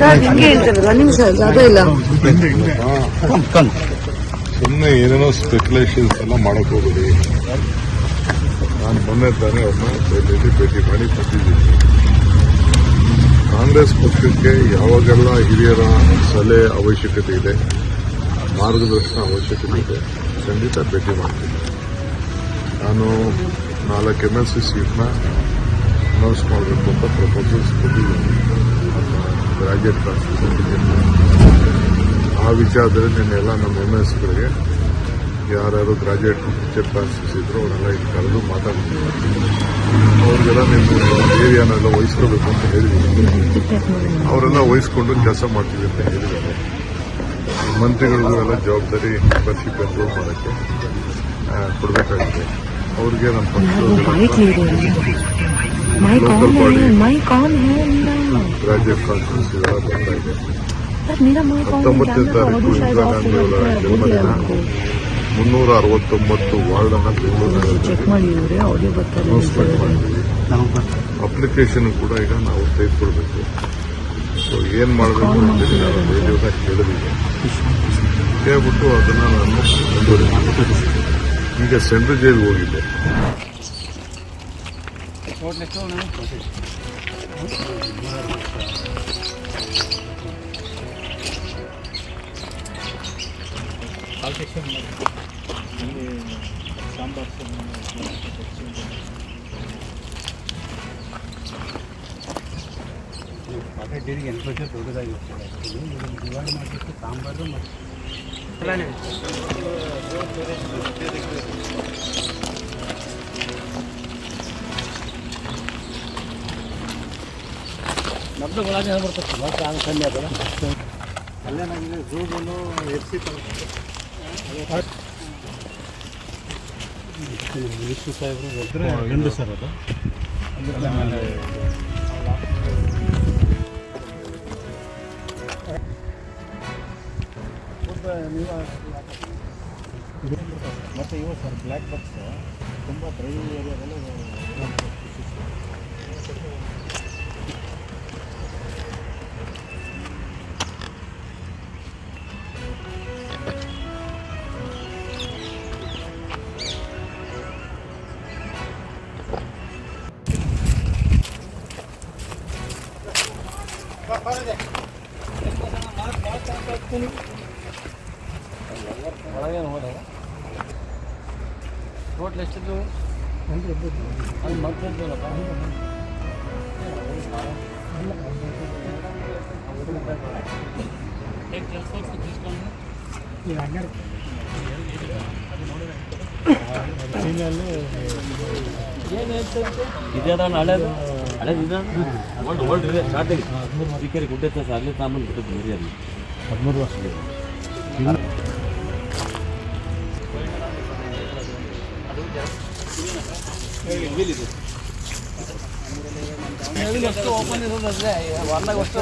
Sir ಹಿಂಗೆ ಹೇಳ್ತಾರೆ ಒಂದು ನಿಮಿಷ ಯಾವುದೂ ಇಲ್ಲ. ಸುಮ್ಮನೆ ಏನೇನೋ ಸ್ಪೆಕ್ಯುಲೇಷನ್ಸ್ ಎಲ್ಲ ಮಾಡಕ್ ಹೋಗ್ಬೇಡಿ. ನಾನು ಮೊನ್ನೆ ತಾನೇ ಅವ್ರನ್ನ ಭೇಟಿ ಮಾಡಿ ಕೊಟ್ಟಿದ್ದೀನಿ. ಕಾಂಗ್ರೆಸ್ ಪಕ್ಷಕ್ಕೆ ಯಾವಾಗೆಲ್ಲ ಹಿರಿಯರ ಸಲಹೆ ಅವಶ್ಯಕತೆ ಇದೆ, ಮಾರ್ಗದರ್ಶನ ಅವಶ್ಯಕತೆ ಇದೆ, ಖಂಡಿತ ಭೇಟಿ ಮಾಡ್ತೀನಿ. ನಾನು 4 MLC ಸೀಟ್ನ ಅನೌನ್ಸ್ ಮಾಡಬೇಕು ಅಂತ ಪ್ರಪೋಸಲ್ಸ್ ಕೊಟ್ಟಿದ್ದೀನಿ ಗ್ರಾಜ್ಯುಯೇಟ್ ಕಾನ್ಸ್ಟಿಟ್ಯೂಷನ್. ಆ ವಿಚಾರದಲ್ಲಿ ನಿನ್ನೆಲ್ಲ ನಮ್ಮ MLCಗಳಿಗೆ ಯಾರ್ಯಾರು ಗ್ರಾಜ್ಯುಯೇಟ್ ಟೀಚರ್ ಕಾನ್ಸ್ಟಿಟ್ಯೂನ್ಸಿ ಇದ್ರು ಅವರೆಲ್ಲ ಇಲ್ಲಿ ಕರೆದು ಮಾತಾಡ್ತೀನಿ. ಅವ್ರಿಗೆಲ್ಲ ನಿಮ್ಮ ಏರಿಯಾನೆಲ್ಲ ವಹಿಸ್ಕೋಬೇಕು ಅಂತ ಹೇಳಿದ್ದೀನಿ. ಅವರೆಲ್ಲ ವಹಿಸ್ಕೊಂಡು ಕೆಲಸ ಮಾಡ್ತೀವಿ ಅಂತ ಹೇಳಿದ್ದಾರೆ. ಮಂತ್ರಿಗಳಿಗೂ ಎಲ್ಲ ಜವಾಬ್ದಾರಿ ಮೆಂಬರ್ಶಿಪ್ ಎನ್ರೋಲ್ ಮಾಡೋಕ್ಕೆ ಕೊಡಬೇಕಾಗಿದೆ. ಅವ್ರಿಗೆ ನಮ್ಮ ಪಕ್ಷದ ಲೋಕಲ್ ಬಾಡಿ ಗ್ರಾಜ್ಯುಯೇಟ್ ಕಾನ್ಸ್ಟಿಟ್ಯೂನ್ಸಿ ಎಲ್ಲ ಬರ್ತಾ ಇದೆ. 19ನೇ ತಾರೀಕು ಇಂದಿರಾ ಗಾಂಧಿ ಅವರ ಜನ್ಮದಿನ. 369 ವಾರ್ಡನ್ನು ಬೆಂಗಳೂರಿನಲ್ಲಿ ಅನೌನ್ಸ್ಮೆಂಟ್ ಮಾಡಿದ್ದೀವಿ. ಅಪ್ಲಿಕೇಶನ್ ಕೂಡ ಈಗ ನಾವು ತೆಗೆದುಕೊಳ್ಬೇಕು. ಸೊ ಏನು ಮಾಡಬೇಕು ಅಂತೇಳಿ ನಾನು ರೇಡಿಯೋದ ಕೇಳಿದ್ದೀನಿ. ಕೇಳ್ಬಿಟ್ಟು ಅದನ್ನು ನಾನು ಮುಂದುವರಿಸ್ತೀನಿ. ಈಗ ಸೆಂಟ್ರಲ್ ಜೈಲ್ಗೆ ಹೋಗಿದ್ದೆ. ಡೇರಿಗೆ ಎನ್ಕ್ರೋಚರ್ ದೊಡ್ಡದಾಗಿರ್ತದೆ. ಇವಾಗ ಮಾಡಿಬಿಟ್ಟು ಸಾಂಬಾರು ಮತ್ತು ನಮ್ಮದು ಒಳಗೆ ಹೇಳ್ಬರ್ತದೆ. ಮತ್ತೆ ಆಗ ಕಮ್ಮಿ ಅದಲ್ಲ ಅಲ್ಲೇ ನಮಗೆ ಝೂಗಳು FC ವಿಶ್ವ ಸಾಹೇಬರು ಗಂಡು ಸರ್ ಅದು ಮತ್ತು ಇವು ಸರ್ ಬ್ಲ್ಯಾಕ್ ಬಾಕ್ಸ್ ತುಂಬ ಡ್ರೈವ್ ಏರಿಯಾದಲ್ಲಿ ಒಳಗೇನು ಹೋದಾಗ ಟೋಟ್ಲ್ ಎಷ್ಟಿದ್ದು ಅದು ಮತ್ತಿದ್ದಲ್ಲಪ್ಪ. ಇದೇದ ಹಳೇದು ಹಳೇದು ಇದೆ ಓಲ್ಡ್ ಇದೆ ಸ್ಟಾರ್ಟಿಂಗ್ 13 ಸಿಕ್ಕೇರಿ ಗುಡ್ಡೆ ಸರ್ ಅಲ್ಲಿ ಸಾಮಾನು ಬಿಟ್ಟಿದ್ದು ಮರಿ ಅಲ್ಲಿ 13 ವರ್ಷ ಓಪನ್ ಇರೋದ್ರೆ ವಾರದಾಗ ಅಷ್ಟು